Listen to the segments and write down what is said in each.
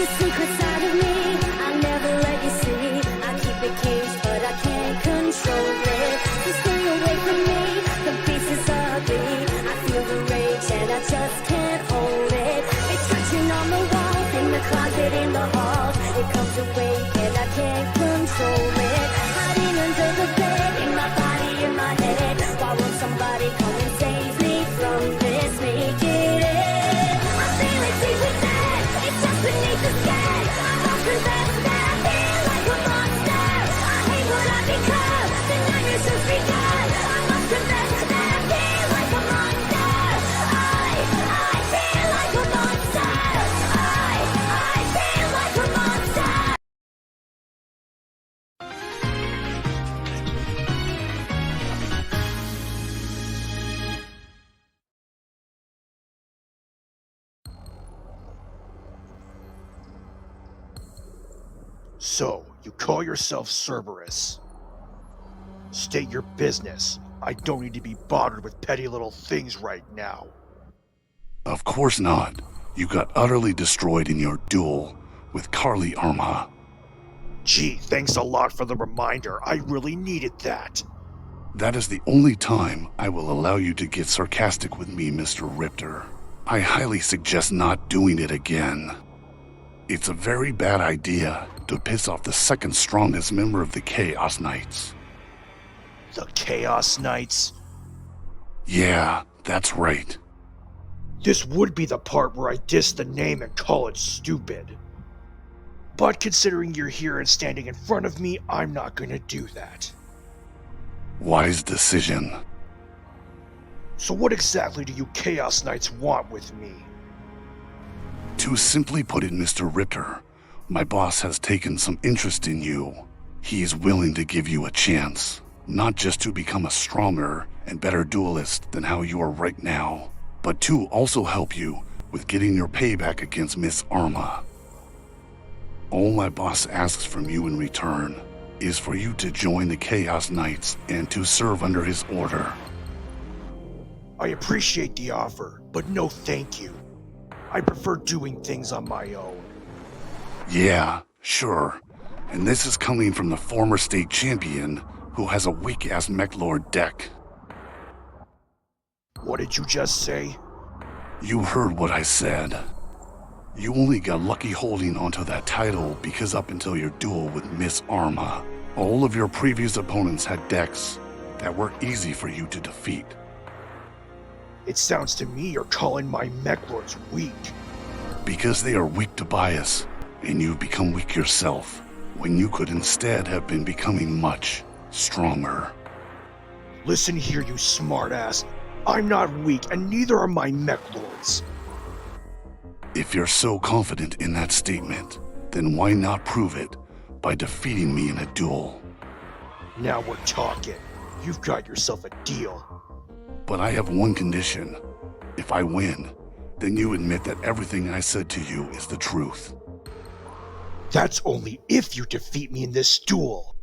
The secret side of me, I never let you see. I keep it caged, but I can't control it. So stay away from me, the beast is ugly. I feel the rage and I just can't hold it. It's touching on the wall, in the closet, in the hall. It comes awake and I can't control it. Hiding under the bed, in my body, in my head. Why won't somebody come and save me from this? Make it end. I feel it deep within. It's just beneath the skin. I'm lost in that I feel like a monster. I hate what I become. The nightmares just begun. I'm lost in that I feel like a monster. I feel like a monster. I feel like a monster. So, you call yourself Cerberus. State your business. I don't need to be bothered with petty little things right now. Of course not. You got utterly destroyed in your duel with Carly Arma. Gee, thanks a lot for the reminder. I really needed that. That is the only time I will allow you to get sarcastic with me, Mr. Riptor. I highly suggest not doing it again. It's a very bad idea to piss off the second strongest member of the Chaos Knights. The Chaos Knights? Yeah, that's right. This would be the part where I diss the name and call it stupid. But considering you're here and standing in front of me, I'm not gonna do that. Wise decision. So what exactly do you Chaos Knights want with me? To simply put it, Mr. Riptor, my boss has taken some interest in you. He is willing to give you a chance, not just to become a stronger and better duelist than how you are right now, but to also help you with getting your payback against Miss Arma. All my boss asks from you in return is for you to join the Chaos Knights and to serve under his order. I appreciate the offer, but no thank you. I prefer doing things on my own. Yeah, sure. And this is coming from the former state champion who has a weak-ass Mechlord deck. What did you just say? You heard what I said. You only got lucky holding onto that title because up until your duel with Miss Arma, all of your previous opponents had decks that were easy for you to defeat. It sounds to me you're calling my Mechlords weak. Because they are weak to bias, and you've become weak yourself, when you could instead have been becoming much stronger. Listen here, you smartass. I'm not weak, and neither are my Mechlords. If you're so confident in that statement, then why not prove it by defeating me in a duel? Now we're talking. You've got yourself a deal. But I have one condition. If I win, then you admit that everything I said to you is the truth. That's only if you defeat me in this duel.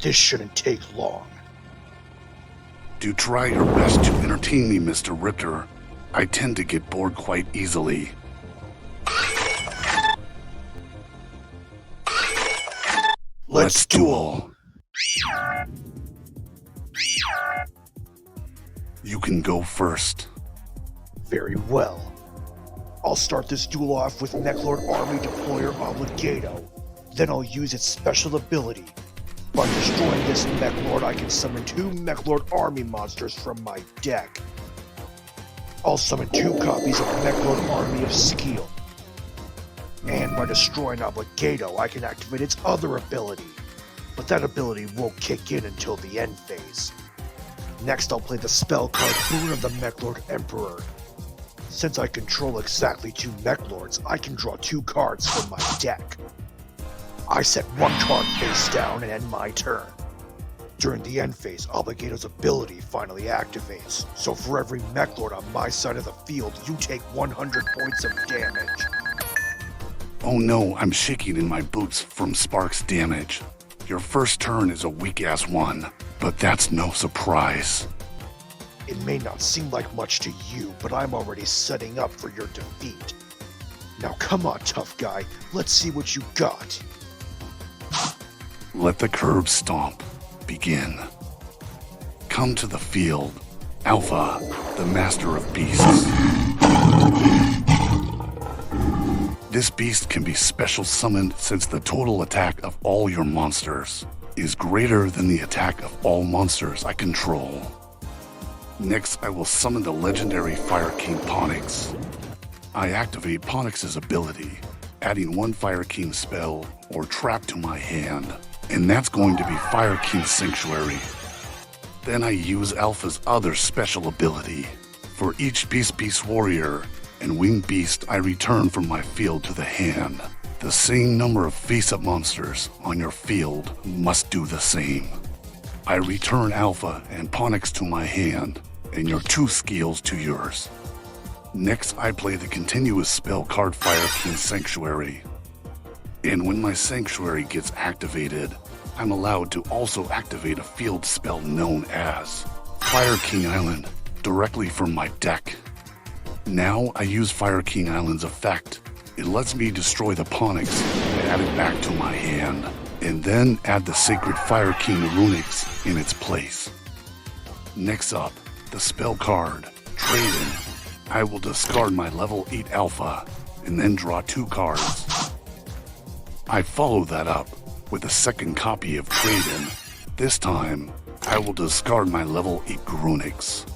This shouldn't take long. Do try your best to entertain me, Mr. Riptor. I tend to get bored quite easily. Let's duel. You can go first. Very well. I'll start this duel off with Mechlord Army Deployer Obligato. Then I'll use its special ability. By destroying this Mechlord, I can summon 2 Mechlord Army monsters from my deck. I'll summon 2 copies of Mechlord Army of Skill. And by destroying Obligato, I can activate its other ability. But that ability won't kick in until the end phase. Next, I'll play the spell card Boon of the Mechlord Emperor. Since I control exactly 2 Mechlords, I can draw 2 cards from my deck. I set 1 card face down and end my turn. During the end phase, Obligato's ability finally activates, so for every Mechlord on my side of the field, you take 100 points of damage. Oh no, I'm shaking in my boots from Spark's damage. Your first turn is a weak-ass one, but that's no surprise. It may not seem like much to you, but I'm already setting up for your defeat. Now come on, tough guy, let's see what you got. Let the curb stomp begin. Come to the field, Alpha, the master of beasts. This beast can be special summoned since the total attack of all your monsters is greater than the attack of all monsters I control. Next, I will summon the legendary Fire King Ponix. I activate Ponix's ability, adding one Fire King spell or trap to my hand, and that's going to be Fire King Sanctuary. Then I use Alpha's other special ability. For each Beast Warrior and Winged Beast I return from my field to the hand, the same number of face-up monsters on your field must do the same. I return Alpha and Ponix to my hand, and your 2 skills to yours. Next, I play the continuous spell card Fire King Sanctuary. And when my Sanctuary gets activated, I'm allowed to also activate a field spell known as Fire King Island directly from my deck. Now I use Fire King Island's effect. It lets me destroy the Ponix and add it back to my hand, and then add the Sacred Fire King Runix in its place. Next up, the spell card, Trade-in. I will discard my level 8 Alpha, and then draw 2 cards. I follow that up with a second copy of Trade-in. This time, I will discard my level 8 Grunix.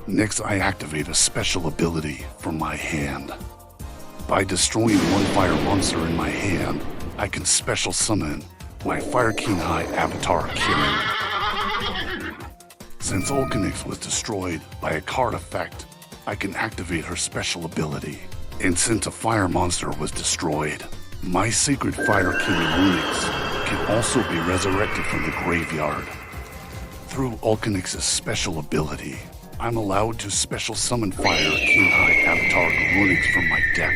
Next, I activate a special ability from my hand. By destroying one fire monster in my hand, I can special summon my Fire King High avatar, Kellin. Since Orchestral was destroyed by a card effect, I can activate her special ability. And since a fire monster was destroyed, my Sacred Fire King Runix can also be resurrected from the graveyard. Through Orchestral special ability, I'm allowed to special summon Fire King High avatar Grunix from my deck.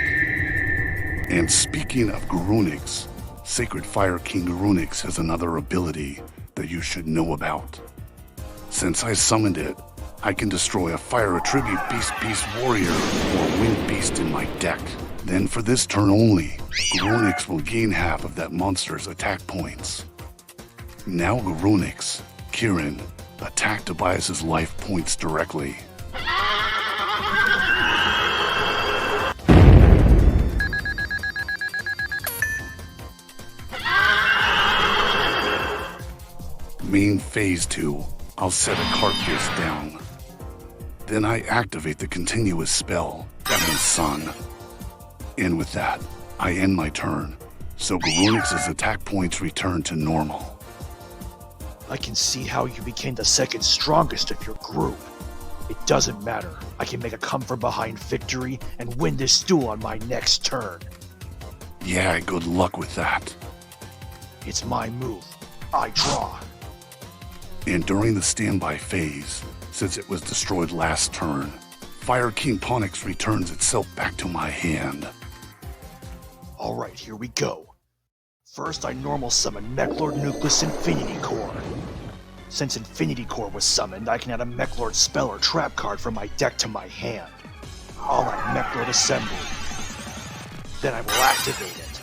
And speaking of Grunix, Sacred Fire King Grunix has another ability that you should know about. Since I summoned it, I can destroy a Fire Attribute Beast Warrior or Winged Beast in my deck. Then for this turn only, Grunix will gain half of that monster's attack points. Now Grunix, Kieran, attack Tobias' life points directly. Main Phase 2, I'll set a card face down. Then I activate the continuous spell, Evan Sun. And with that, I end my turn, so Grunix's attack points return to normal. I can see how you became the second strongest of your group. It doesn't matter. I can make a come-from-behind victory and win this duel on my next turn. Yeah, good luck with that. It's my move. I draw. And during the standby phase, since it was destroyed last turn, Fire King Ponix returns itself back to my hand. Alright, here we go. First, I normal summon Mechlord Nucleus Infinity Core. Since Infinity Core was summoned, I can add a Mechlord spell or trap card from my deck to my hand. I'll add Mechlord Assembly. Then I will activate it.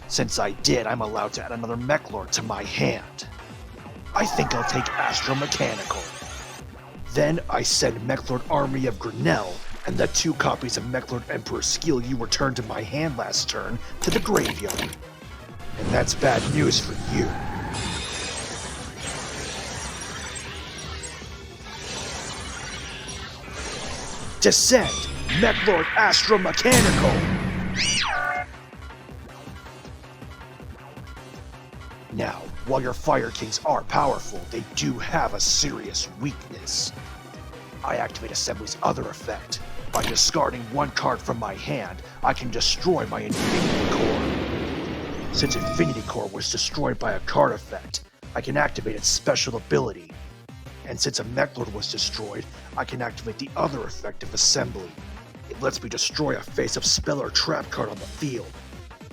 Since I did, I'm allowed to add another Mechlord to my hand. I think I'll take Astromechanical. Then I send Mechlord Army of Grinnell and the 2 copies of Mechlord Emperor Skill you returned to my hand last turn to the graveyard. And that's bad news for you. Descend, Mechlord Astromechanical! Now, while your Fire Kings are powerful, they do have a serious weakness. I activate Assembly's other effect. By discarding 1 card from my hand, I can destroy my Infinity Core. Since Infinity Core was destroyed by a card effect, I can activate its special ability. And since a Mechlord was destroyed, I can activate the other effect of Assembly. It lets me destroy a face-up spell or trap card on the field.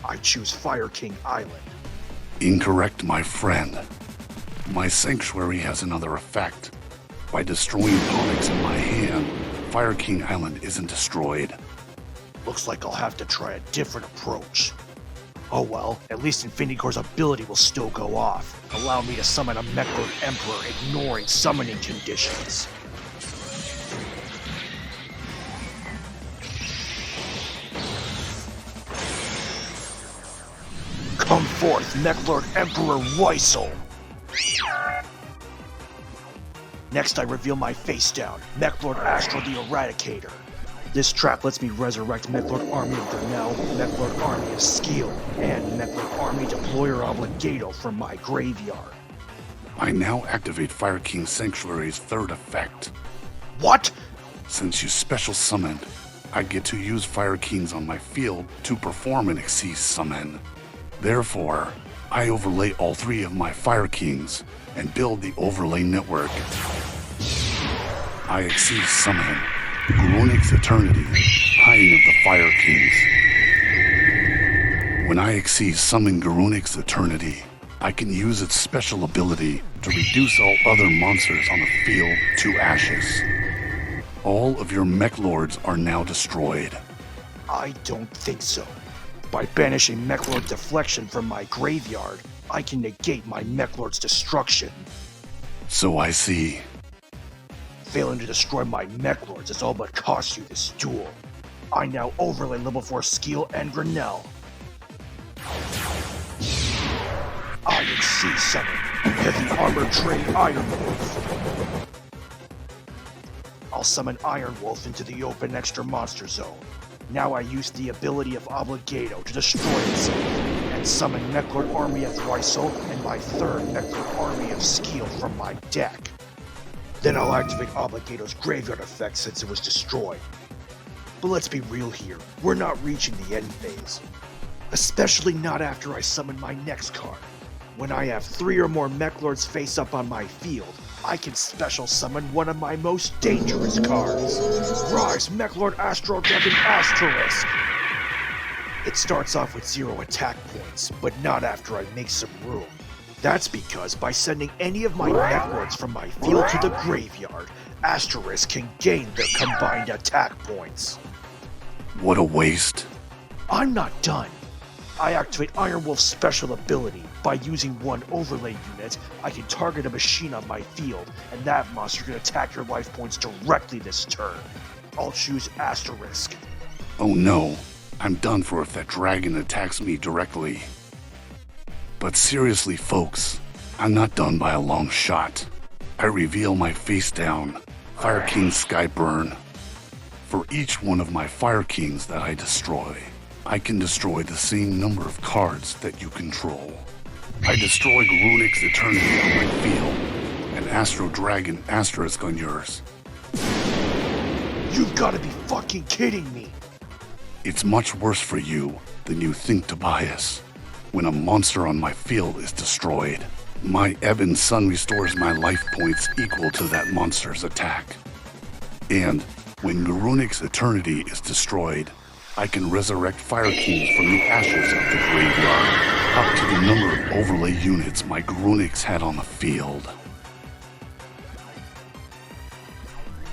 I choose Fire King Island. Incorrect, my friend. My sanctuary has another effect. By destroying Onyx in my hand, Fire King Island isn't destroyed. Looks like I'll have to try a different approach. Oh well, at least Infinity Core's ability will still go off, allow me to summon a Mechlord Emperor ignoring summoning conditions. Come forth, Mechlord Emperor Weissel! Next I reveal my face down, Mechlord Astral the Eradicator. This trap lets me resurrect Mechlord Army of Derail, Mechlord Army of Skillet, and Mechlord Army Deployer Obligato from my graveyard. I now activate Fire King Sanctuary's third effect. What? Since you special summoned, I get to use Fire Kings on my field to perform an Xyz summon. Therefore, I overlay all 3 of my Fire Kings and build the overlay network. I Xyz summon Grunix Eternity, High of the Fire Kings. When I Xyz summon Grunix Eternity, I can use its special ability to reduce all other monsters on the field to ashes. All of your mech lords are now destroyed. I don't think so. By banishing Mechlord Deflection from my graveyard, I can negate my Mechlord's destruction. So I see. Failing to destroy my Mechlords has all but cost you this duel. I now overlay level 4 Skillet and Grenell. I Xyz summon Heavy Armor Train Iron Wolf. I'll summon Iron Wolf into the open extra monster zone. Now I use the ability of Obligato to destroy itself, and summon Mechlord Army of Weissel and my third Mechlord Army of Skillet from my deck. Then I'll activate Obligato's graveyard effect since it was destroyed. But let's be real here, we're not reaching the end phase. Especially not after I summon my next card. When I have 3 or more Mechlords face up on my field, I can special summon one of my most dangerous cards. Rise, Mechlord Astral Dragon Asterisk! It starts off with 0 attack points, but not after I make some room. That's because by sending any of my Mechlords from my field to the graveyard, Asterisk can gain their combined attack points. What a waste. I'm not done. I activate Iron Wolf's special ability. By using one overlay unit, I can target a machine on my field, and that monster can attack your life points directly this turn. I'll choose Asterisk. Oh no, I'm done for if that dragon attacks me directly. But seriously folks, I'm not done by a long shot. I reveal my face down, Fire King Skyburn. For each one of my Fire Kings that I destroy, I can destroy the same number of cards that you control. I destroy Grunix Eternity on my field, and Astro Dragon Asterisk on yours. You've gotta be fucking kidding me! It's much worse for you than you think, Tobias. When a monster on my field is destroyed, my Ebon Sun restores my life points equal to that monster's attack. And when Grunix Eternity is destroyed, I can resurrect Fire Kings from the ashes of the graveyard, up to the number of overlay units my Grunix had on the field.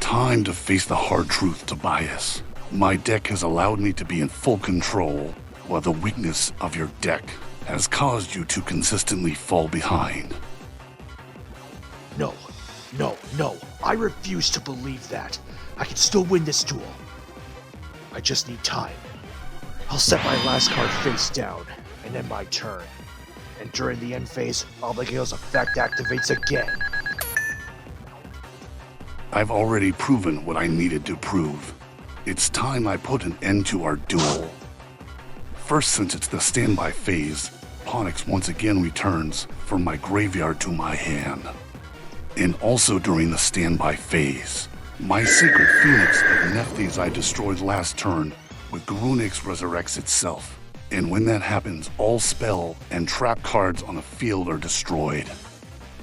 Time to face the hard truth, Tobias. My deck has allowed me to be in full control, while the weakness of your deck has caused you to consistently fall behind. No, I refuse to believe that. I can still win this duel. I just need time. I'll set my last card face down, and end my turn. And during the end phase, Obligato's effect activates again. I've already proven what I needed to prove. It's time I put an end to our duel. First, since it's the standby phase, Onyx once again returns from my graveyard to my hand. And also during the standby phase, my Sacred Phoenix of Nephthys I destroyed last turn with Grunix resurrects itself. And when that happens, all spell and trap cards on the field are destroyed.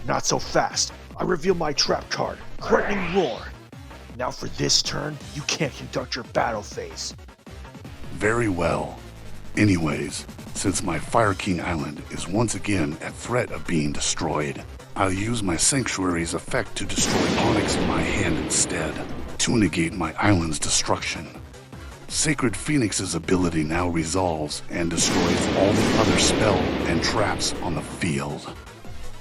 Not so fast. I reveal my trap card, Threatening Roar. Now for this turn, you can't conduct your battle phase. Very well. Anyways, Since my Fire King Island is once again at threat of being destroyed, I'll use my Sanctuary's effect to destroy Onyx in my hand instead, to negate my island's destruction. Sacred Phoenix's ability now resolves and destroys all the other spell and traps on the field.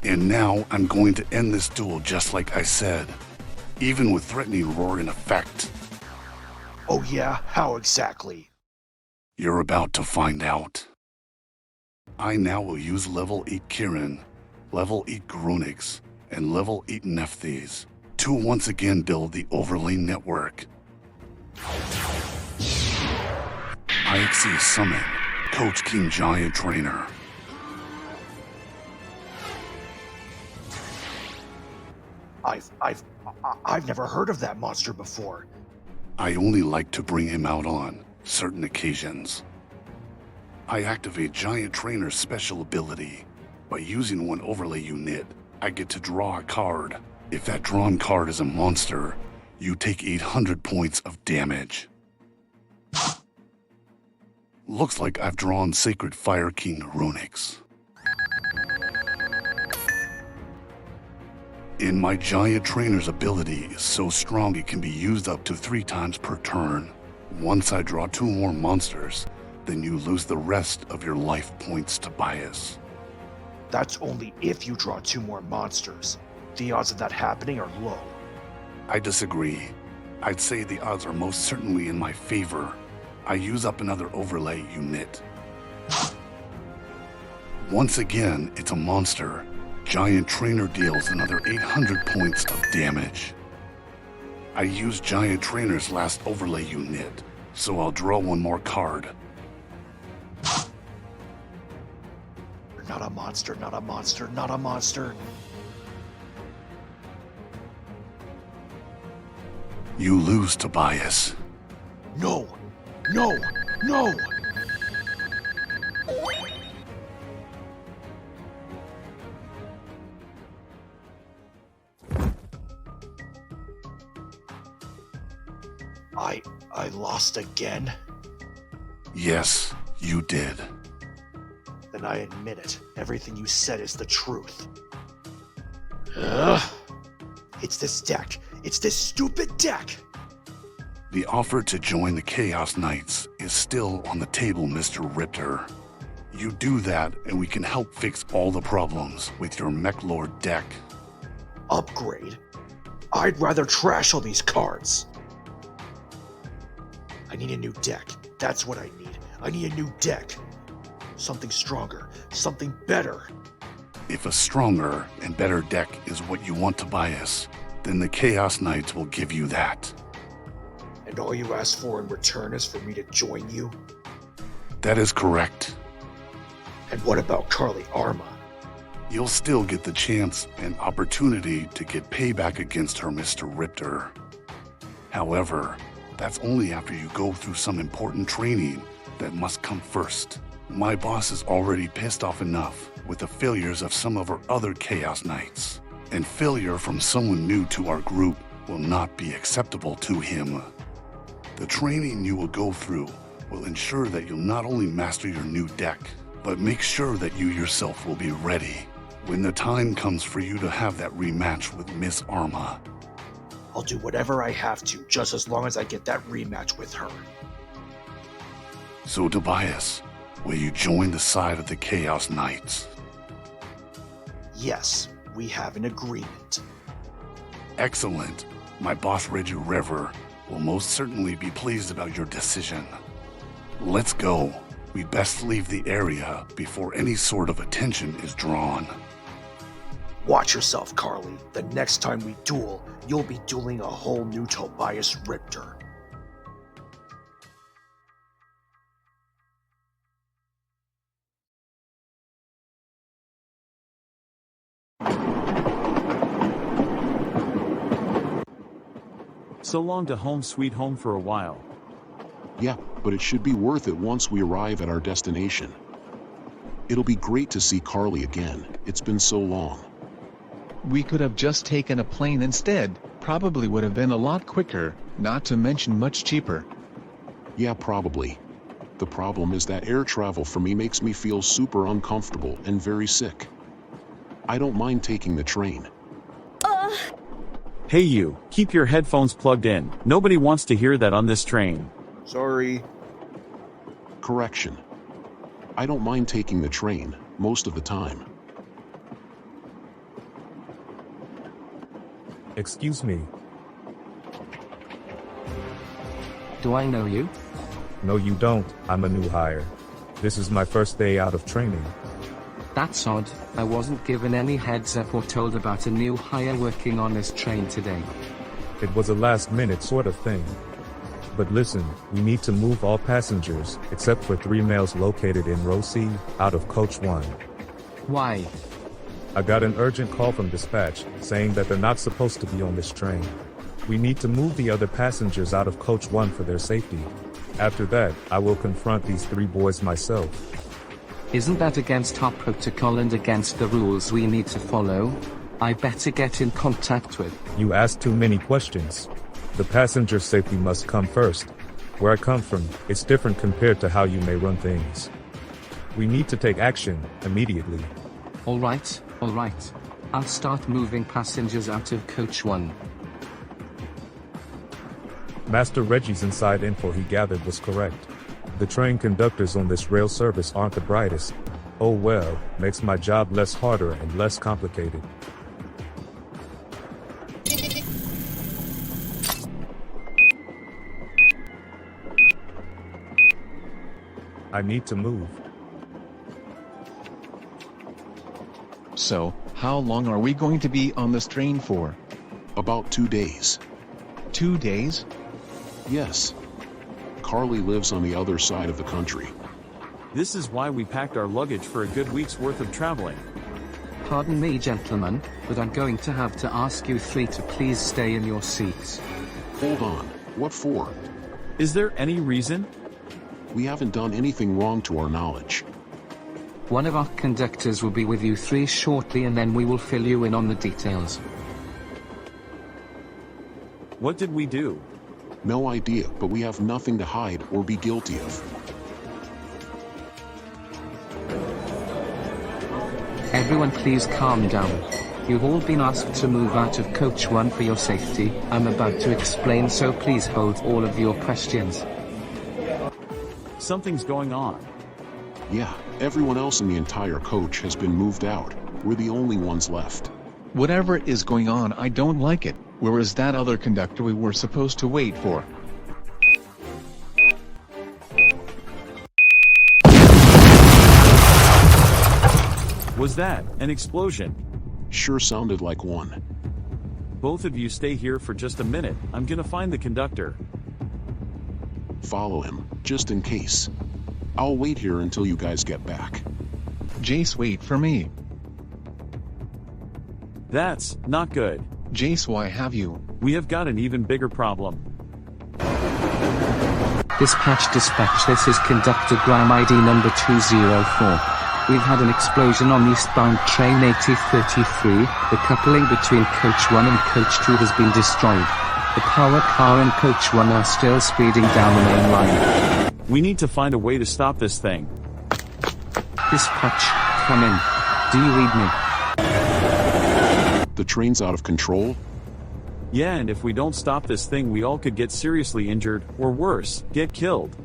And now I'm going to end this duel just like I said, even with threatening roar in effect. Oh yeah? How exactly? You're about to find out. I now will use level 8 Kirin, level 8 Grunix, and level 8 Nephthys to once again build the overlay network. IXC Summon, Coach King Giant Trainer. I've never heard of that monster before. I only like to bring him out on certain occasions. I activate Giant Trainer's special ability. By using one overlay unit, I get to draw a card. If that drawn card is a monster, you take 800 points of damage. Looks like I've drawn Sacred Fire King Runix. And my Giant Trainer's ability is so strong it can be used up to 3 times per turn. Once I draw 2 more monsters, then you lose the rest of your life points, Tobias. That's only if you draw 2 more monsters. The odds of that happening are low. I disagree. I'd say the odds are most certainly in my favor. I use up another overlay unit. Once again, it's a monster. Giant Trainer deals another 800 points of damage. I use Giant Trainer's last overlay unit, so I'll draw 1 more card. Not a monster, not a monster, not a monster. You lose, Tobias. No! No! No! I lost again? Yes, you did. Then I admit it. Everything you said is the truth. Ugh. It's this deck. It's this stupid deck! The offer to join the Chaos Knights is still on the table, Mr. Ritter. You do that, and we can help fix all the problems with your Mech Lord deck. Upgrade? I'd rather trash all these cards. I need a new deck. That's what I need. I need a new deck. Something stronger. Something better. If a stronger and better deck is what you want, Tobias, then the Chaos Knights will give you that. And all you ask for in return is for me to join you? That is correct. And what about Carly Arma? You'll still get the chance and opportunity to get payback against her, Mr. Ritter. However, that's only after you go through some important training that must come first. My boss is already pissed off enough with the failures of some of our other Chaos Knights, and failure from someone new to our group will not be acceptable to him. The training you will go through will ensure that you'll not only master your new deck, but make sure that you yourself will be ready when the time comes for you to have that rematch with Miss Arma. I'll do whatever I have to, just as long as I get that rematch with her. So Tobias, will you join the side of the Chaos Knights? Yes, we have an agreement. Excellent. My boss Reggie River will most certainly be pleased about your decision. Let's go. We best leave the area before any sort of attention is drawn. Watch yourself, Carly. The next time we duel, you'll be dueling a whole new Tobias Richter. So long to home sweet home for a while. Yeah, but it should be worth it once we arrive at our destination. It'll be great to see Carly again. It's been so long. We could have just taken a plane instead, probably would have been a lot quicker, not to mention much cheaper. Yeah, probably. The problem is that air travel for me makes me feel super uncomfortable and very sick. I don't mind taking the train. Hey you, keep your headphones plugged in. Nobody wants to hear that on this train. Sorry. Correction. I don't mind taking the train, most of the time. Excuse me. Do I know you? No, you don't. I'm a new hire. This is my first day out of training. That's odd. I wasn't given any heads up or told about a new hire working on this train today. It was a last-minute sort of thing. But listen, we need to move all passengers, except for 3 males located in row C, out of coach 1. Why? I got an urgent call from dispatch, saying that they're not supposed to be on this train. We need to move the other passengers out of coach 1 for their safety. After that, I will confront these 3 boys myself. Isn't that against top protocol and against the rules we need to follow? I better get in contact with. You ask too many questions. The passenger safety must come first. Where I come from, it's different compared to how you may run things. We need to take action, immediately. Alright. I'll start moving passengers out of coach 1. Master Reggie's inside info he gathered was correct. The train conductors on this rail service aren't the brightest. Oh well, makes my job less harder and less complicated. I need to move. So, how long are we going to be on this train for? About 2 days. 2 days? Yes. Carly lives on the other side of the country. This is why we packed our luggage for a good week's worth of traveling. Pardon me, gentlemen, but I'm going to have to ask you 3 to please stay in your seats. Hold on, what for? Is there any reason? We haven't done anything wrong to our knowledge. One of our conductors will be with you 3 shortly and then we will fill you in on the details. What did we do? No idea, but we have nothing to hide or be guilty of. Everyone please calm down. You've all been asked to move out of coach 1 for your safety. I'm about to explain, so please hold all of your questions. Something's going on. Yeah, everyone else in the entire coach has been moved out. We're the only ones left. Whatever is going on, I don't like it. Where is that other conductor we were supposed to wait for? Was that an explosion? Sure sounded like one. Both of you stay here for just a minute. I'm gonna find the conductor. Follow him, just in case. I'll wait here until you guys get back. Jace, wait for me. That's not good. Jace, why have you? We have got an even bigger problem. Dispatch, this is conductor Graham ID number 204. We've had an explosion on eastbound train 8033. The coupling between coach 1 and coach 2 has been destroyed. The power car and coach 1 are still speeding down the main line. We need to find a way to stop this thing. Dispatch, come in. Do you read me? The train's out of control? Yeah, and if we don't stop this thing, we all could get seriously injured, or worse, get killed.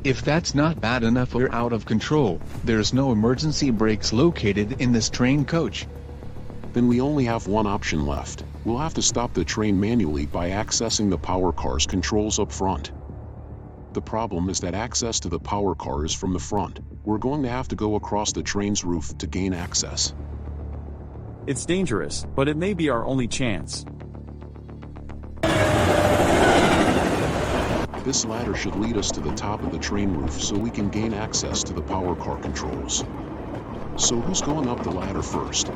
If that's not bad enough, we're out of control. There's no emergency brakes located in this train coach. Then we only have one option left. We'll have to stop the train manually by accessing the power car's controls up front. The problem is that access to the power car is from the front. We're going to have to go across the train's roof to gain access. It's dangerous, but it may be our only chance. This ladder should lead us to the top of the train roof so we can gain access to the power car controls. So who's going up the ladder first?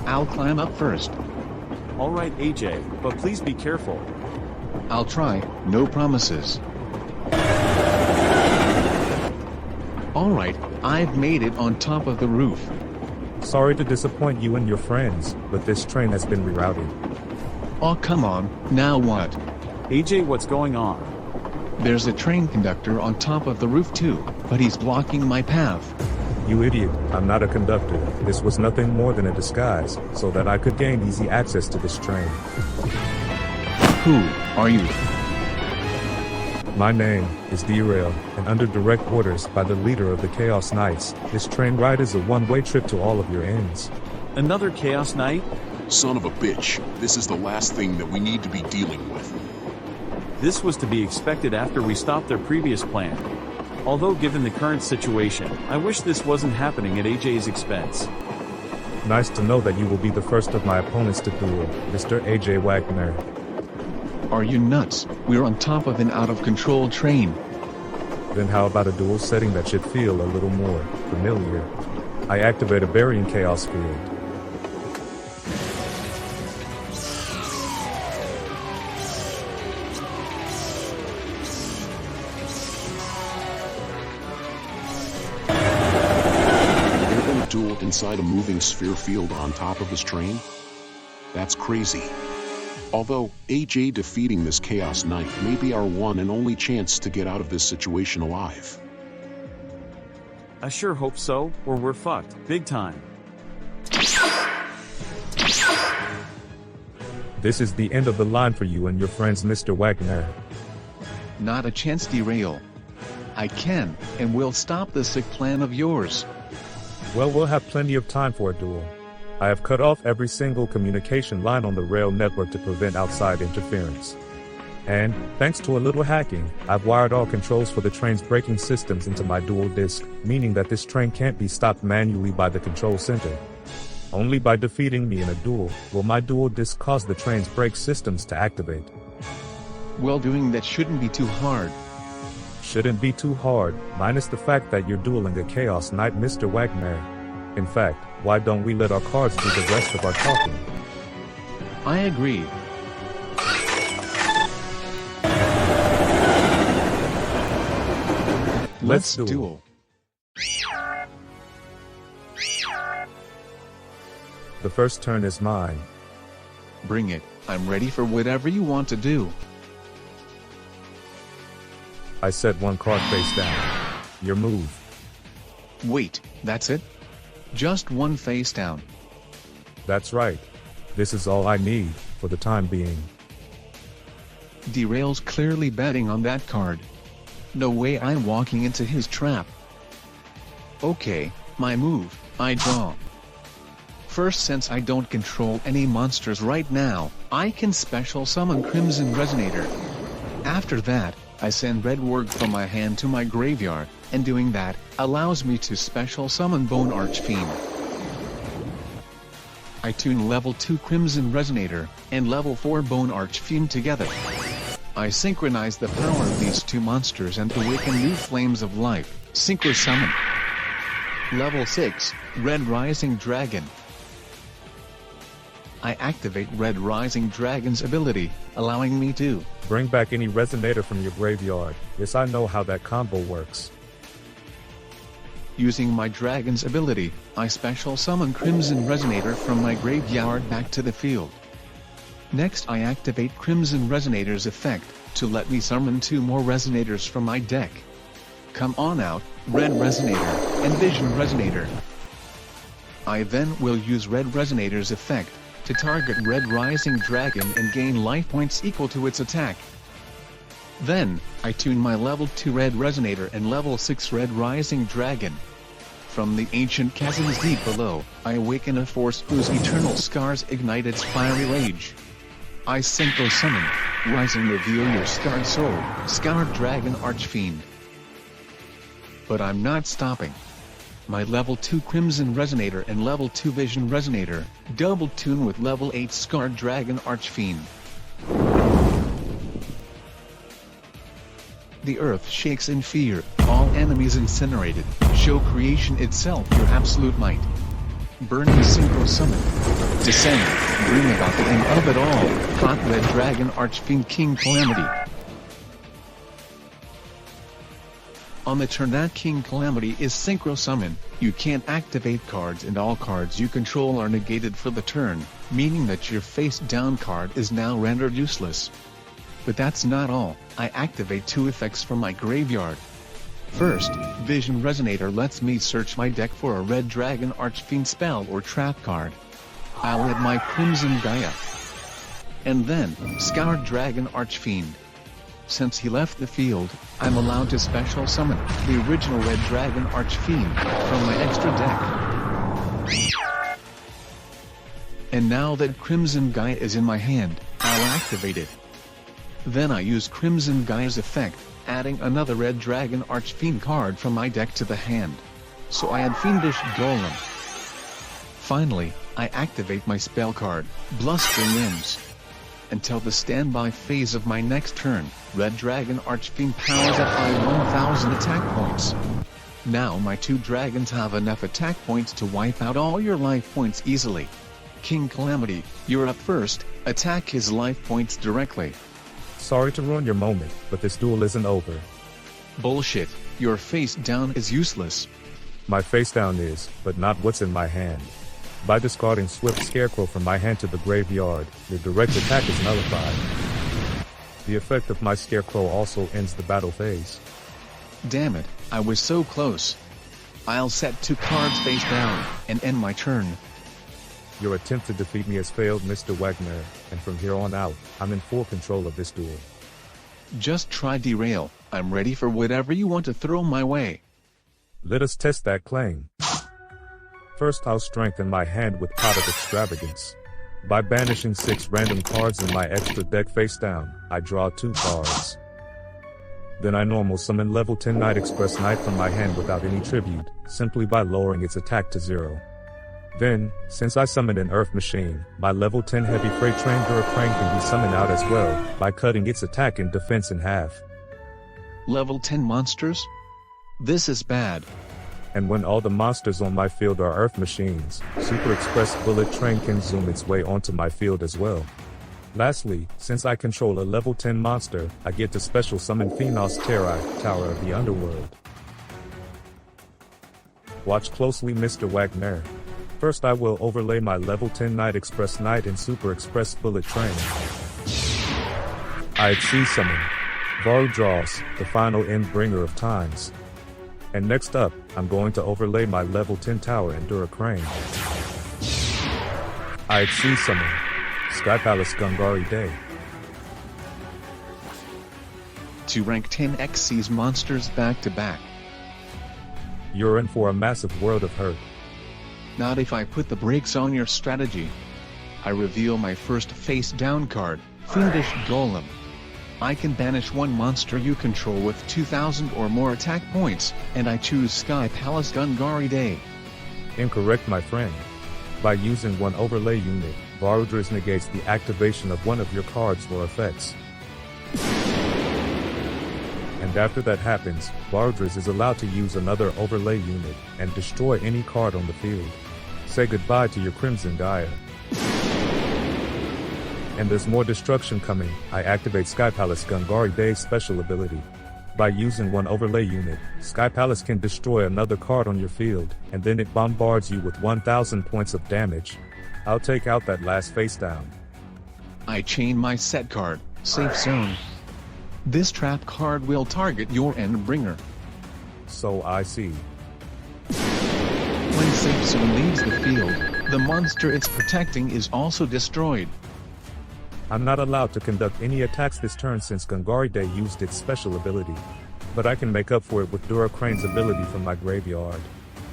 I'll climb up first. Alright AJ, but please be careful. I'll try, no promises. Alright, I've made it on top of the roof. Sorry to disappoint you and your friends, but this train has been rerouted. Oh come on, now what? AJ, what's going on? There's a train conductor on top of the roof too, but he's blocking my path. You idiot, I'm not a conductor. This was nothing more than a disguise, so that I could gain easy access to this train. Who are you? My name is Derail, and under direct orders by the leader of the Chaos Knights, this train ride is a one-way trip to all of your ends. Another Chaos Knight? Son of a bitch, this is the last thing that we need to be dealing with. This was to be expected after we stopped their previous plan. Although given the current situation, I wish this wasn't happening at AJ's expense. Nice to know that you will be the first of my opponents to duel, Mr. AJ Wagner. Are you nuts? We're on top of an out-of-control train. Then how about a duel setting that should feel a little more familiar? I activate a burying chaos field. Duel inside a moving sphere field on top of this train? That's crazy. Although, AJ defeating this Chaos Knight may be our one and only chance to get out of this situation alive. I sure hope so, or we're fucked, big time. This is the end of the line for you and your friends, Mr. Wagner. Not a chance, Derail. I can, and will stop this sick plan of yours. Well, we'll have plenty of time for a duel. I have cut off every single communication line on the rail network to prevent outside interference. And, thanks to a little hacking, I've wired all controls for the train's braking systems into my dual disk, meaning that this train can't be stopped manually by the control center. Only by defeating me in a duel will my dual disk cause the train's brake systems to activate. Well, doing that shouldn't be too hard. Shouldn't be too hard, minus the fact that you're dueling a Chaos Knight, Mr. Wagner. In fact, why don't we let our cards do the rest of our talking? I agree. Let's duel. The first turn is mine. Bring it, I'm ready for whatever you want to do. I set one card face down. Your move. Wait, that's it? Just one face down. That's right. This is all I need, for the time being. Derail's clearly betting on that card. No way I'm walking into his trap. Okay, my move, I draw. First, since I don't control any monsters right now, I can special summon Crimson Resonator. After that, I send Red Word from my hand to my graveyard, and doing that, allows me to special summon Bone Archfiend. I tune level 2 Crimson Resonator, and level 4 Bone Archfiend together. I synchronize the power of these two monsters and awaken new flames of life, Synchro Summon. Level 6, Red Rising Dragon. I activate Red Rising Dragon's ability, allowing me to bring back any resonator from your graveyard. Yes, I know how that combo works. Using my dragon's ability, I special summon Crimson Resonator from my graveyard back to the field. Next, I activate Crimson Resonator's effect, to let me summon 2 more Resonators from my deck. Come on out, Red Resonator, and Vision Resonator. I then will use Red Resonator's effect, to target Red Rising Dragon and gain life points equal to its attack. Then, I tune my level 2 Red Resonator and level 6 Red Rising Dragon. From the ancient chasms deep below, I awaken a force whose eternal scars ignite its fiery rage. I synchro summon, Rising Reveal Your Scarred Soul, Scarred Dragon Archfiend. But I'm not stopping. My level 2 Crimson Resonator and level 2 Vision Resonator, double tune with level 8 Scarred Dragon Archfiend. The earth shakes in fear, all enemies incinerated, show creation itself your absolute might. Burning Synchro Summon. Descend, bring about the end of it all, Hot Red Dragon Archfiend King Calamity. On the turn that King Calamity is Synchro Summon, you can't activate cards and all cards you control are negated for the turn, meaning that your face down card is now rendered useless. But that's not all, I activate 2 effects from my graveyard. First, Vision Resonator lets me search my deck for a Red Dragon Archfiend spell or trap card. I'll add my Crimson Gaia. And then, Scoured Dragon Archfiend. Since he left the field, I'm allowed to special summon the original Red Dragon Archfiend from my extra deck. And now that Crimson Gaia is in my hand, I'll activate it. Then I use Crimson Gaia's effect, adding another Red Dragon Archfiend card from my deck to the hand. So I add Fiendish Golem. Finally, I activate my spell card, Blustering Limbs. Until the standby phase of my next turn, Red Dragon Archfiend powers up by 1000 attack points. Now my 2 dragons have enough attack points to wipe out all your life points easily. King Calamity, you're up first, attack his life points directly. Sorry to ruin your moment, but this duel isn't over. Bullshit, your face down is useless. My face down is, but not what's in my hand. By discarding Swift Scarecrow from my hand to the graveyard, your direct attack is nullified. The effect of my Scarecrow also ends the battle phase. Damn it, I was so close. I'll set 2 cards face down, and end my turn. Your attempt to defeat me has failed, Mr. Wagner, and from here on out, I'm in full control of this duel. Just try Derail, I'm ready for whatever you want to throw my way. Let us test that claim. First I'll strengthen my hand with Pot of Extravagance. By banishing 6 random cards in my extra deck face down, I draw 2 cards. Then I normal summon level 10 Night Express Knight from my hand without any tribute, simply by lowering its attack to 0. Then, since I summoned an Earth Machine, my level 10 Heavy Freight Train Duracrane can be summoned out as well, by cutting its attack and defense in half. Level 10 monsters? This is bad. And when all the monsters on my field are Earth Machines, Super Express Bullet Train can zoom its way onto my field as well. Lastly, since I control a level 10 monster, I get to special summon Phenos Terrai, Tower of the Underworld. Watch closely, Mr. Wagner. First I will overlay my level 10 Night Express Knight and Super Express Bullet Train. I see summon Varudras, the final Endbringer of Times. And next up, I'm going to overlay my level 10 Tower and Duracrane. I see summon Sky Palace Gungari Day. To rank 10 Xyz monsters back to back. You're in for a massive world of hurt. Not if I put the brakes on your strategy. I reveal my first face down card, Fiendish Golem. I can banish 1 monster you control with 2000 or more attack points, and I choose Sky Palace Gungari Day. Incorrect, my friend. By using 1 overlay unit, Varudras negates the activation of 1 of your cards or effects. And after that happens, Varudras is allowed to use another overlay unit, and destroy any card on the field. Say goodbye to your Crimson Gaia. And there's more destruction coming. I activate Sky Palace Gungari Day's special ability. By using 1 overlay unit, Sky Palace can destroy another card on your field, and then it bombards you with 1000 points of damage. I'll take out that last face down. I chain my set card, Safe Zone. This trap card will target your Endbringer. So I see. When Safe Zone leaves the field, the monster it's protecting is also destroyed. I'm not allowed to conduct any attacks this turn since Gungari Day used its special ability. But I can make up for it with Duracrane's ability from my graveyard.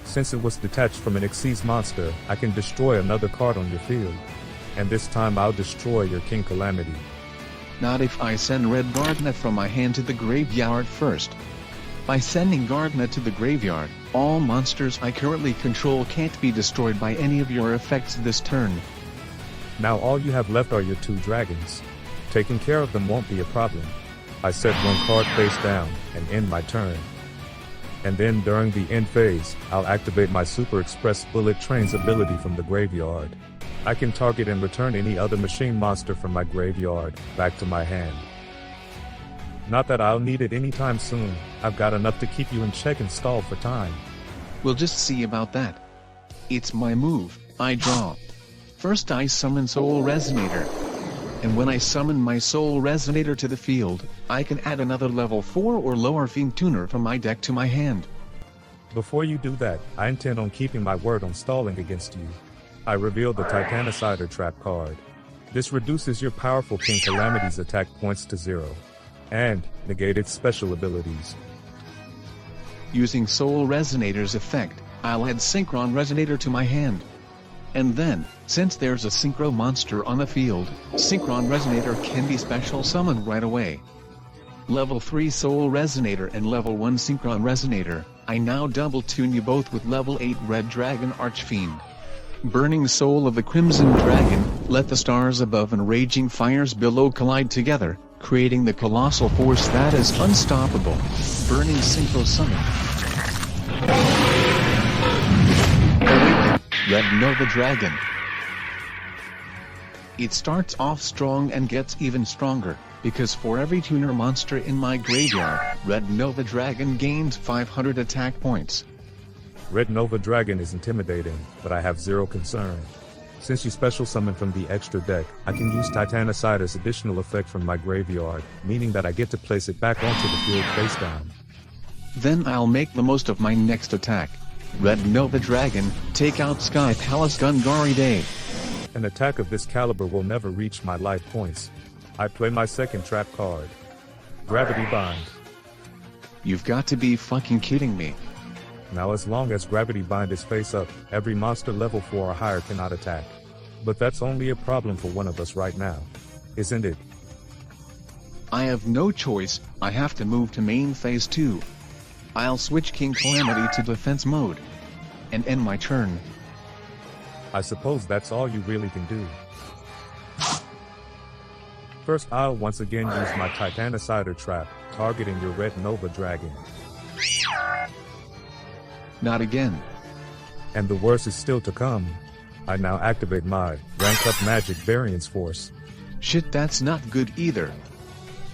Since it was detached from an Xyz monster, I can destroy another card on your field. And this time I'll destroy your King Calamity. Not if I send Red Gardna from my hand to the graveyard first. By sending Gardna to the graveyard, all monsters I currently control can't be destroyed by any of your effects this turn. Now all you have left are your 2 dragons. Taking care of them won't be a problem. I set 1 card face down, and end my turn. And then during the end phase, I'll activate my Super Express Bullet Train's ability from the graveyard. I can target and return any other machine monster from my graveyard, back to my hand. Not that I'll need it anytime soon, I've got enough to keep you in check and stall for time. We'll just see about that. It's my move, I draw. First I summon Soul Resonator. and when I summon my Soul Resonator to the field, I can add another level 4 or lower Fiend Tuner from my deck to my hand. Before you do that, I intend on keeping my word on stalling against you. I revealed the Titanicider Trap card. This reduces your powerful King Calamity's attack points to 0. And negate its special abilities. Using Soul Resonator's effect, I'll add Synchron Resonator to my hand. And then, since there's a Synchro monster on the field, Synchron Resonator can be special summoned right away. Level 3 Soul Resonator and Level 1 Synchron Resonator, I now double tune you both with Level 8 Red Dragon Archfiend. Burning Soul of the Crimson Dragon, let the stars above and raging fires below collide together, creating the colossal force that is unstoppable. Burning Synchro Summon. Red Nova Dragon. It starts off strong and gets even stronger, because for every tuner monster in my graveyard, Red Nova Dragon gains 500 attack points. Red Nova Dragon is intimidating, but I have zero concern. Since you special summon from the extra deck, I can use Titanicider's additional effect from my graveyard, meaning that I get to place it back onto the field face down. Then I'll make the most of my next attack. Red Nova Dragon, take out Sky Palace Gungari Day. An attack of this caliber will never reach my life points. I play my second trap card. Gravity Bind. You've got to be fucking kidding me. Now as long as Gravity Bind is face up, every monster level 4 or higher cannot attack. But that's only a problem for one of us right now. Isn't it? I have no choice, I have to move to main phase 2. I'll switch King Calamity to defense mode. And end my turn. I suppose that's all you really can do. First I'll once again use my Titanicider Trap, targeting your Red Nova Dragon. Not again. And the worst is still to come. I now activate my Rank Up Magic Variance Force. Shit, that's not good either.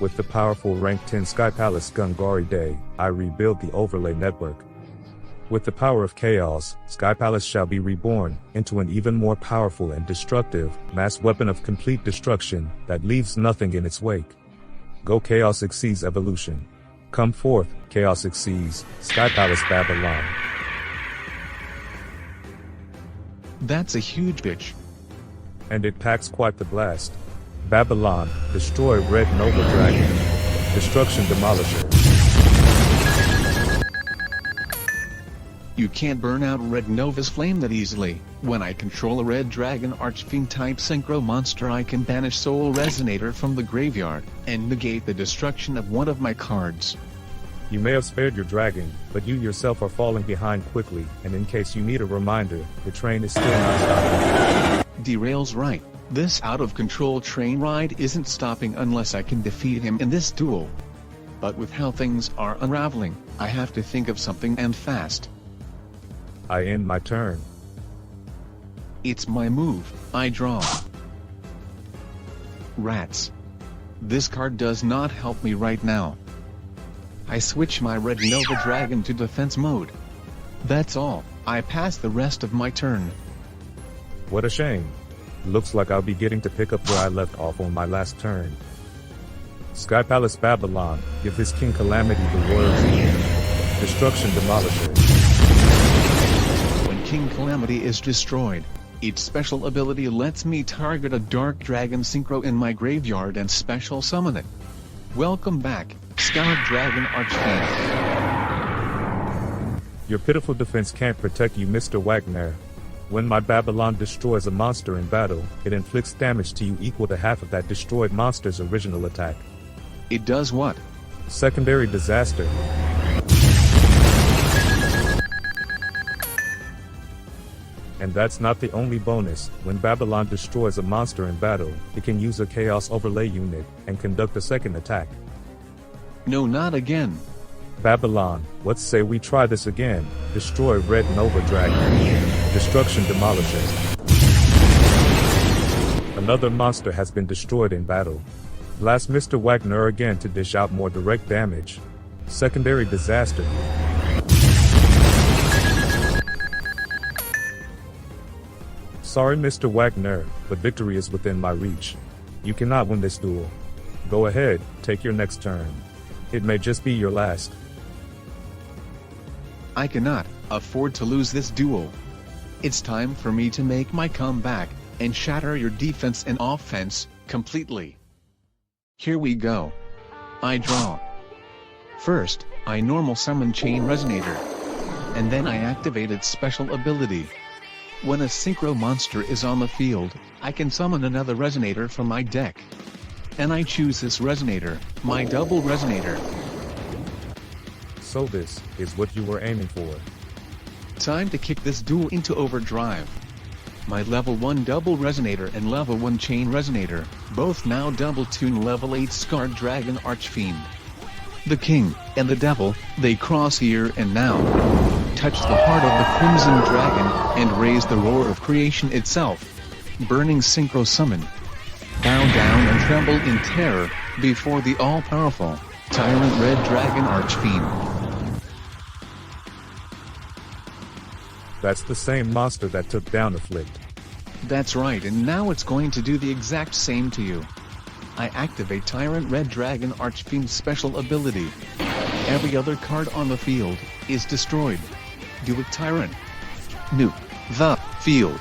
With the powerful Rank 10 Sky Palace Gungari Day, I rebuild the overlay network. With the power of Chaos, Sky Palace shall be reborn into an even more powerful and destructive mass weapon of complete destruction that leaves nothing in its wake. Go Chaos exceeds evolution. Come forth, Chaos exceeds Sky Palace Babylon. That's a huge bitch. And it packs quite the blast. Babylon, destroy Red Nova Dragon. Destruction Demolisher. You can't burn out Red Nova's flame that easily. When I control a Red Dragon Archfiend type Synchro monster, I can banish Soul Resonator from the graveyard, and negate the destruction of one of my cards. You may have spared your dragon, but you yourself are falling behind quickly, and in case you need a reminder, the train is still not stopping. Derail's right. This out-of-control train ride isn't stopping unless I can defeat him in this duel. But with how things are unraveling, I have to think of something, and fast. I end my turn. It's my move. I draw. Rats. This card does not help me right now. I switch my Red Nova Dragon to defense mode. That's all. I pass the rest of my turn. What a shame. Looks like I'll be getting to pick up where I left off on my last turn. Sky Palace Babylon, give this King Calamity the royalty. Destruction Demolisher. When King Calamity is destroyed, its special ability lets me target a Dark Dragon Synchro in my graveyard and special summon it. Welcome back, Sky Dragon Archfiend. Your pitiful defense can't protect you, Mr. Wagner. When my Babylon destroys a monster in battle, it inflicts damage to you equal to half of that destroyed monster's original attack. It does what? Secondary Disaster. And that's not the only bonus. When Babylon destroys a monster in battle, it can use a Chaos Overlay unit and conduct a second attack. No, not again. Babylon, let's say we try this again. Destroy Red Nova Dragon. Destruction Demolisher. Another monster has been destroyed in battle. Blast Mr. Wagner again to dish out more direct damage. Secondary Disaster. Sorry Mr. Wagner, but victory is within my reach. You cannot win this duel. Go ahead, take your next turn. It may just be your last. I cannot afford to lose this duel. It's time for me to make my comeback and shatter your defense and offense completely. Here we go. I draw. First, I normal summon Chain Resonator. And then I activate its special ability. When a synchro monster is on the field, I can summon another resonator from my deck. And I choose this resonator, my double resonator. So this is what you were aiming for. Time to kick this duel into overdrive. My level 1 double resonator and level 1 chain resonator, both now double tune level 8 Scarred Dragon Archfiend. The king and the devil, they cross here and now. Touch the heart of the Crimson Dragon, and raise the roar of creation itself. Burning Synchro Summon. Bow down and tremble in terror, before the all-powerful, Tyrant Red Dragon Archfiend. That's the same monster that took down Afflict. That's right, and now it's going to do the exact same to you. I activate Tyrant Red Dragon Archfiend's special ability. Every other card on the field is destroyed. Do it, Tyrant. Nuke the field.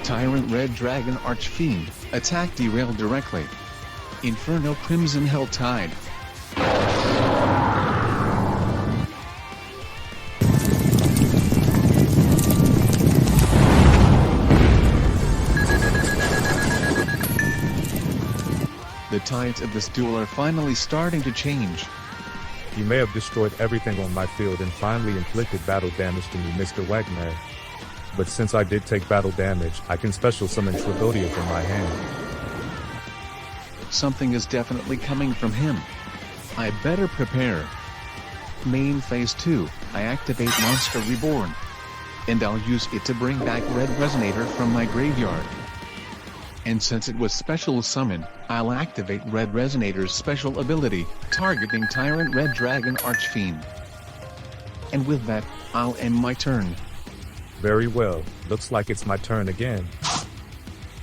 Tyrant Red Dragon Archfiend, attack Derail directly. Inferno Crimson Hell Tide. The tides of this duel are finally starting to change. You may have destroyed everything on my field and finally inflicted battle damage to me, Mr. Wagner. But since I did take battle damage, I can special summon Tragodia from my hand. Something is definitely coming from him. I better prepare. Main phase 2, I activate Monster Reborn. And I'll use it to bring back Red Resonator from my graveyard. And since it was special summon, I'll activate Red Resonator's special ability, targeting Tyrant Red Dragon Archfiend. And with that, I'll end my turn. Very well, looks like it's my turn again.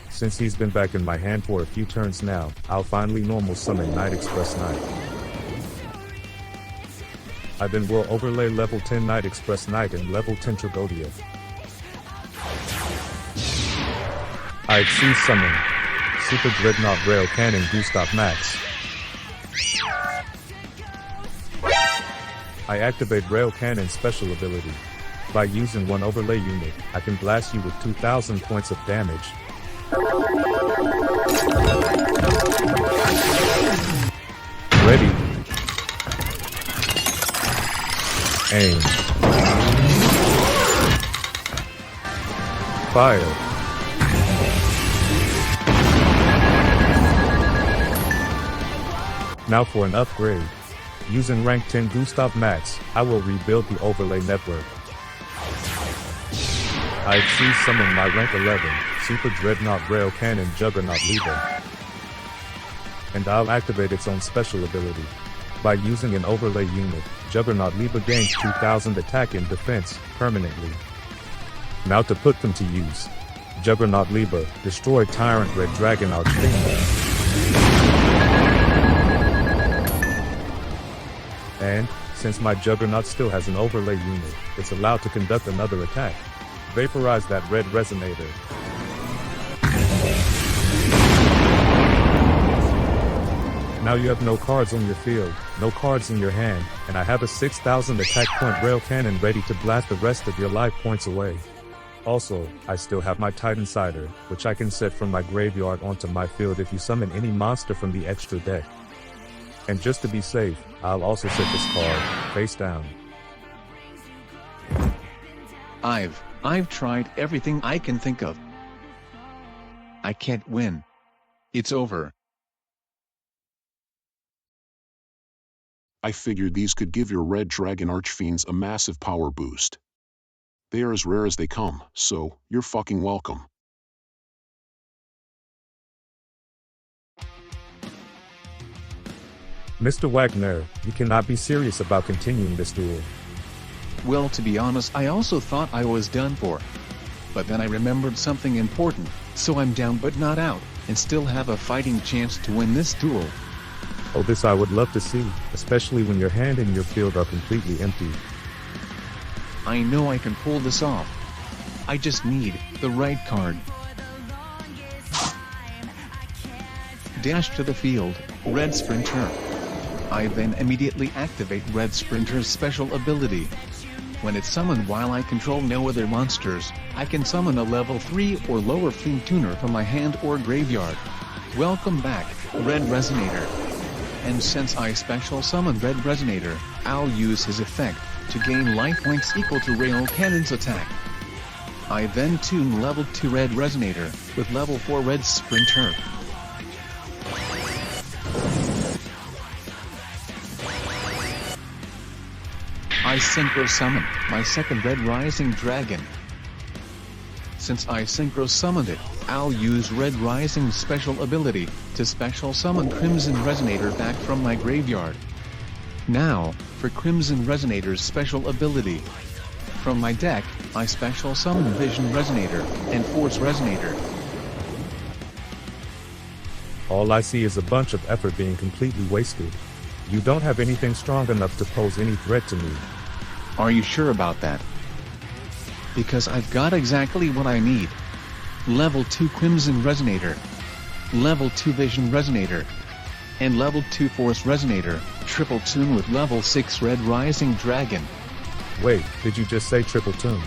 Since he's been back in my hand for a few turns now, I'll finally normal summon Night Express Knight. I then will overlay level 10 Night Express Knight and level 10 Tragodia. I exceed summon Super Dreadnought Rail Cannon Gustav Max. I activate Rail Cannon special ability. By using one overlay unit, I can blast you with 2,000 points of damage. Ready. Aim. Fire. Now for an upgrade. Using rank 10 Gustav Max, I will rebuild the overlay network. I exceed summon my rank 11, Super Dreadnought Rail Cannon Juggernaut Lever. And I'll activate its own special ability. By using an overlay unit, Juggernaut Lever gains 2,000 attack and defense, permanently. Now to put them to use. Juggernaut Lever, destroy Tyrant Red Dragon Archfiend. And, since my Juggernaut still has an overlay unit, it's allowed to conduct another attack. Vaporize that Red Resonator. Now you have no cards on your field, no cards in your hand, and I have a 6,000 attack point Rail Cannon ready to blast the rest of your life points away. Also, I still have my Titan Cider, which I can set from my graveyard onto my field if you summon any monster from the extra deck. And just to be safe, I'll also set this card, face down. I've tried everything I can think of. I can't win. It's over. I figured these could give your Red Dragon Archfiends a massive power boost. They are as rare as they come, so you're fucking welcome. Mr. Wagner, you cannot be serious about continuing this duel. Well, to be honest, I also thought I was done for. But then I remembered something important, so I'm down but not out, and still have a fighting chance to win this duel. Oh, this I would love to see, especially when your hand and your field are completely empty. I know I can pull this off. I just need the right card. Dash to the field, Red Sprinter. I then immediately activate Red Sprinter's special ability. When it's summoned while I control no other monsters, I can summon a level 3 or lower Flame Tuner from my hand or graveyard. Welcome back, Red Resonator. And since I special summon Red Resonator, I'll use his effect to gain life points equal to Rail Cannon's attack. I then tune level 2 Red Resonator with level 4 Red Sprinter. I synchro summon my second Red Rising Dragon. Since I synchro summoned it, I'll use Red Rising's special ability to special summon Crimson Resonator back from my graveyard. Now, for Crimson Resonator's special ability. From my deck, I special summon Vision Resonator and Force Resonator. All I see is a bunch of effort being completely wasted. You don't have anything strong enough to pose any threat to me. Are you sure about that? Because I've got exactly what I need. Level 2 Crimson Resonator, Level 2 Vision Resonator, and Level 2 Force Resonator, triple tune with Level 6 Red Rising Dragon. Wait, did you just say triple tune?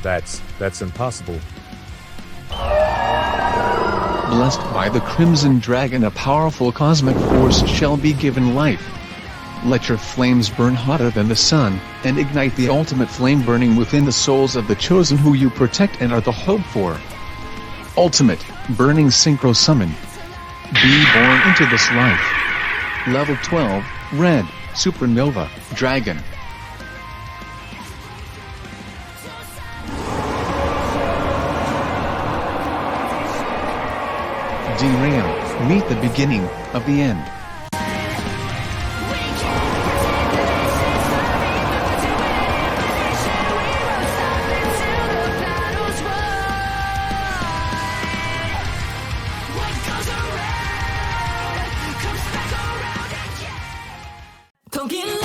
That's impossible. Blessed by the Crimson Dragon, a powerful cosmic force shall be given life. Let your flames burn hotter than the sun, and ignite the ultimate flame burning within the souls of the chosen who you protect and are the hope for. Ultimate, burning synchro summon. Be born into this life. Level 12, Red, Supernova, Dragon. Derail, meet the beginning of the end. Don't get